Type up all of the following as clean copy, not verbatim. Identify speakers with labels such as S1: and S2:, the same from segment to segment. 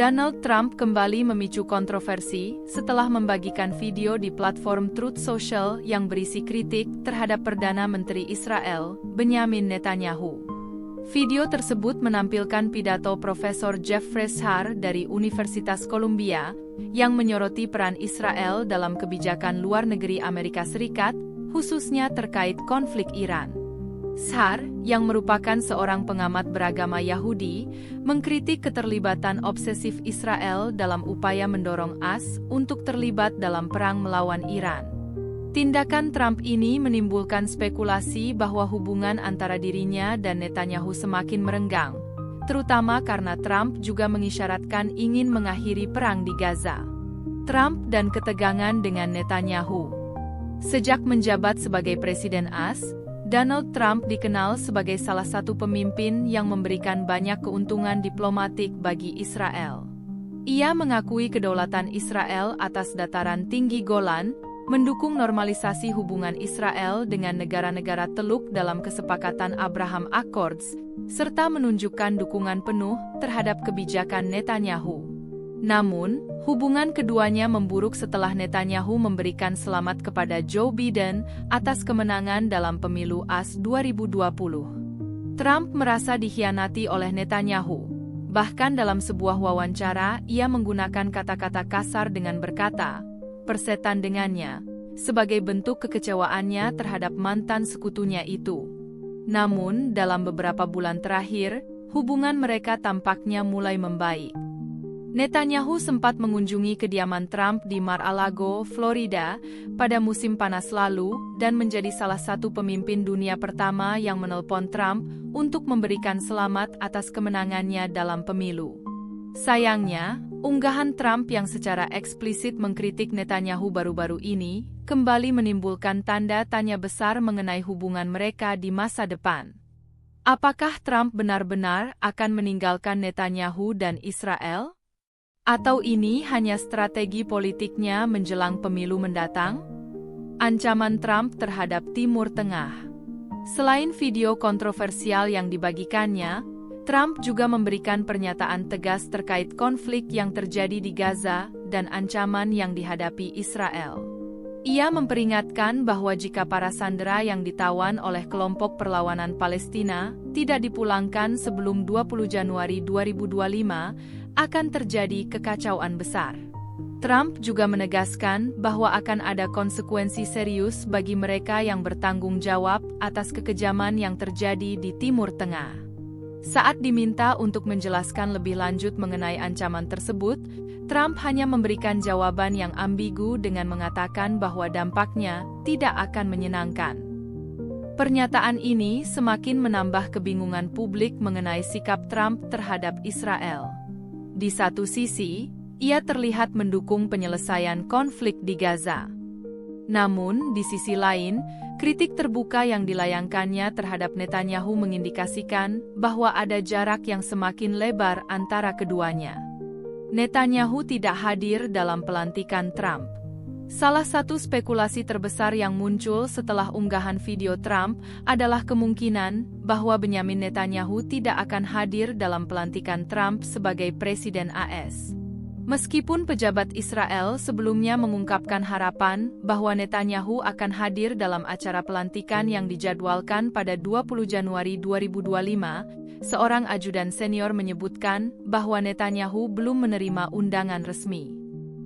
S1: Donald Trump kembali memicu kontroversi setelah membagikan video di platform Truth Social yang berisi kritik terhadap Perdana Menteri Israel, Benjamin Netanyahu. Video tersebut menampilkan pidato Profesor Jeffrey Sachar dari Universitas Columbia, yang menyoroti peran Israel dalam kebijakan luar negeri Amerika Serikat, khususnya terkait konflik Iran. Sachar, yang merupakan seorang pengamat beragama Yahudi, mengkritik keterlibatan obsesif Israel dalam upaya mendorong AS untuk terlibat dalam perang melawan Iran. Tindakan Trump ini menimbulkan spekulasi bahwa hubungan antara dirinya dan Netanyahu semakin merenggang, terutama karena Trump juga mengisyaratkan ingin mengakhiri perang di Gaza. Trump dan ketegangan dengan Netanyahu. Sejak menjabat sebagai Presiden AS, Donald Trump dikenal sebagai salah satu pemimpin yang memberikan banyak keuntungan diplomatik bagi Israel. Ia mengakui kedaulatan Israel atas dataran tinggi Golan, mendukung normalisasi hubungan Israel dengan negara-negara Teluk dalam kesepakatan Abraham Accords, serta menunjukkan dukungan penuh terhadap kebijakan Netanyahu. Namun, hubungan keduanya memburuk setelah Netanyahu memberikan selamat kepada Joe Biden atas kemenangan dalam pemilu AS 2020. Trump merasa dikhianati oleh Netanyahu. Bahkan dalam sebuah wawancara, ia menggunakan kata-kata kasar dengan berkata, "Persetan dengannya," sebagai bentuk kekecewaannya terhadap mantan sekutunya itu. Namun, dalam beberapa bulan terakhir, hubungan mereka tampaknya mulai membaik. Netanyahu sempat mengunjungi kediaman Trump di Mar-a-Lago, Florida, pada musim panas lalu, dan menjadi salah satu pemimpin dunia pertama yang menelpon Trump untuk memberikan selamat atas kemenangannya dalam pemilu. Sayangnya, unggahan Trump yang secara eksplisit mengkritik Netanyahu baru-baru ini, kembali menimbulkan tanda tanya besar mengenai hubungan mereka di masa depan. Apakah Trump benar-benar akan meninggalkan Netanyahu dan Israel? Atau ini hanya strategi politiknya menjelang pemilu mendatang? Ancaman Trump terhadap Timur Tengah. Selain video kontroversial yang dibagikannya, Trump juga memberikan pernyataan tegas terkait konflik yang terjadi di Gaza dan ancaman yang dihadapi Israel. Ia memperingatkan bahwa jika para sandera yang ditawan oleh kelompok perlawanan Palestina tidak dipulangkan sebelum 20 Januari 2025, akan terjadi kekacauan besar. Trump juga menegaskan bahwa akan ada konsekuensi serius bagi mereka yang bertanggung jawab atas kekejaman yang terjadi di Timur Tengah. Saat diminta untuk menjelaskan lebih lanjut mengenai ancaman tersebut, Trump hanya memberikan jawaban yang ambigu dengan mengatakan bahwa dampaknya tidak akan menyenangkan. Pernyataan ini semakin menambah kebingungan publik mengenai sikap Trump terhadap Israel. Di satu sisi, ia terlihat mendukung penyelesaian konflik di Gaza. Namun, di sisi lain, kritik terbuka yang dilayangkannya terhadap Netanyahu mengindikasikan bahwa ada jarak yang semakin lebar antara keduanya. Netanyahu tidak hadir dalam pelantikan Trump. Salah satu spekulasi terbesar yang muncul setelah unggahan video Trump adalah kemungkinan bahwa Benjamin Netanyahu tidak akan hadir dalam pelantikan Trump sebagai Presiden AS. Meskipun pejabat Israel sebelumnya mengungkapkan harapan bahwa Netanyahu akan hadir dalam acara pelantikan yang dijadwalkan pada 20 Januari 2025, seorang ajudan senior menyebutkan bahwa Netanyahu belum menerima undangan resmi.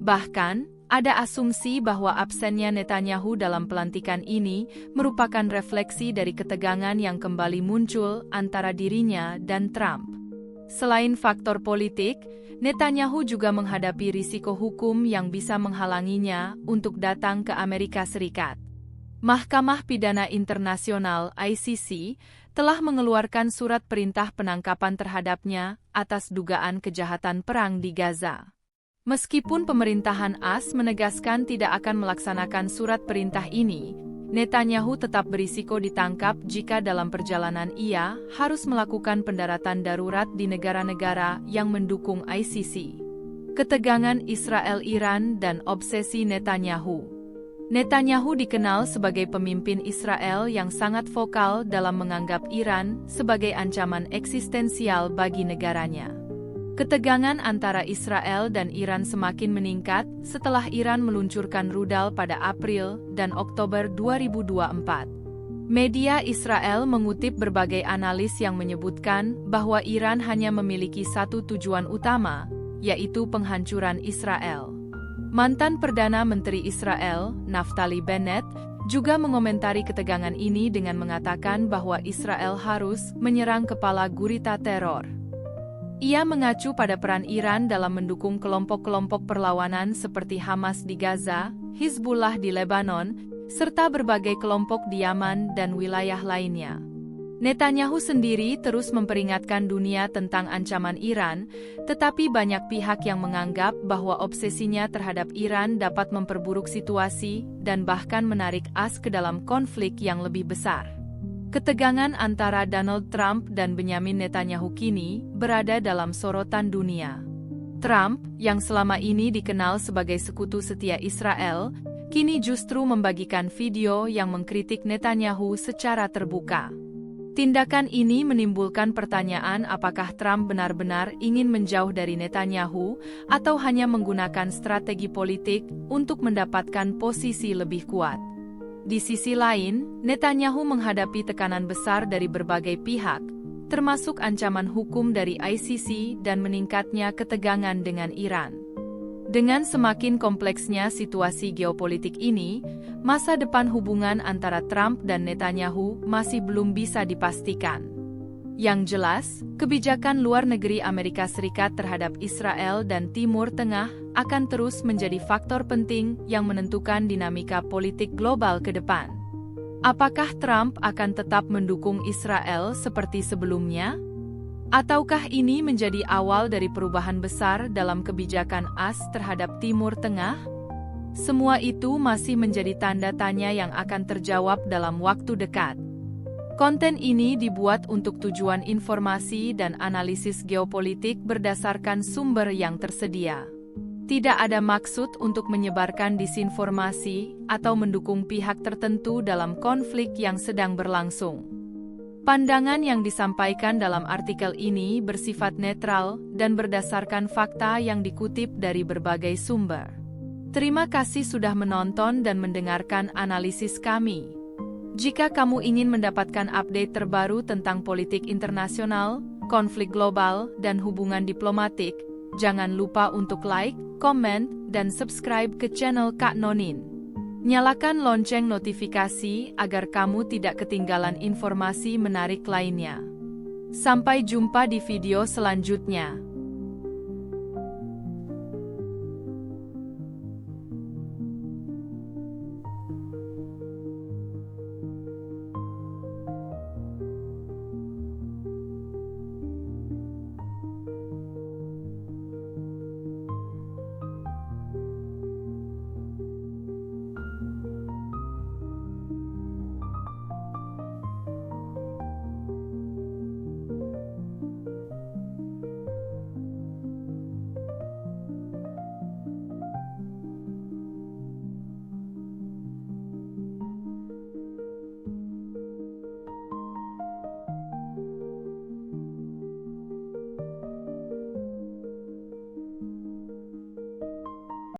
S1: Bahkan, ada asumsi bahwa absennya Netanyahu dalam pelantikan ini merupakan refleksi dari ketegangan yang kembali muncul antara dirinya dan Trump. Selain faktor politik, Netanyahu juga menghadapi risiko hukum yang bisa menghalanginya untuk datang ke Amerika Serikat. Mahkamah Pidana Internasional (ICC) telah mengeluarkan surat perintah penangkapan terhadapnya atas dugaan kejahatan perang di Gaza. Meskipun pemerintahan AS menegaskan tidak akan melaksanakan surat perintah ini, Netanyahu tetap berisiko ditangkap jika dalam perjalanan ia harus melakukan pendaratan darurat di negara-negara yang mendukung ICC. Ketegangan Israel-Iran dan obsesi Netanyahu. Netanyahu dikenal sebagai pemimpin Israel yang sangat vokal dalam menganggap Iran sebagai ancaman eksistensial bagi negaranya. Ketegangan antara Israel dan Iran semakin meningkat setelah Iran meluncurkan rudal pada April dan Oktober 2024. Media Israel mengutip berbagai analis yang menyebutkan bahwa Iran hanya memiliki satu tujuan utama, yaitu penghancuran Israel. Mantan Perdana Menteri Israel, Naftali Bennett, juga mengomentari ketegangan ini dengan mengatakan bahwa Israel harus menyerang kepala gurita teror. Ia mengacu pada peran Iran dalam mendukung kelompok-kelompok perlawanan seperti Hamas di Gaza, Hizbullah di Lebanon, serta berbagai kelompok di Yaman dan wilayah lainnya. Netanyahu sendiri terus memperingatkan dunia tentang ancaman Iran, tetapi banyak pihak yang menganggap bahwa obsesinya terhadap Iran dapat memperburuk situasi dan bahkan menarik AS ke dalam konflik yang lebih besar. Ketegangan antara Donald Trump dan Benyamin Netanyahu kini berada dalam sorotan dunia. Trump, yang selama ini dikenal sebagai sekutu setia Israel, kini justru membagikan video yang mengkritik Netanyahu secara terbuka. Tindakan ini menimbulkan pertanyaan apakah Trump benar-benar ingin menjauh dari Netanyahu atau hanya menggunakan strategi politik untuk mendapatkan posisi lebih kuat. Di sisi lain, Netanyahu menghadapi tekanan besar dari berbagai pihak, termasuk ancaman hukum dari ICC dan meningkatnya ketegangan dengan Iran. Dengan semakin kompleksnya situasi geopolitik ini, masa depan hubungan antara Trump dan Netanyahu masih belum bisa dipastikan. Yang jelas, kebijakan luar negeri Amerika Serikat terhadap Israel dan Timur Tengah akan terus menjadi faktor penting yang menentukan dinamika politik global ke depan. Apakah Trump akan tetap mendukung Israel seperti sebelumnya? Ataukah ini menjadi awal dari perubahan besar dalam kebijakan AS terhadap Timur Tengah? Semua itu masih menjadi tanda tanya yang akan terjawab dalam waktu dekat. Konten ini dibuat untuk tujuan informasi dan analisis geopolitik berdasarkan sumber yang tersedia. Tidak ada maksud untuk menyebarkan disinformasi atau mendukung pihak tertentu dalam konflik yang sedang berlangsung. Pandangan yang disampaikan dalam artikel ini bersifat netral dan berdasarkan fakta yang dikutip dari berbagai sumber. Terima kasih sudah menonton dan mendengarkan analisis kami. Jika kamu ingin mendapatkan update terbaru tentang politik internasional, konflik global, dan hubungan diplomatik, jangan lupa untuk like, komen, dan subscribe ke channel Kak Nonin. Nyalakan lonceng notifikasi agar kamu tidak ketinggalan informasi menarik lainnya. Sampai jumpa di video selanjutnya.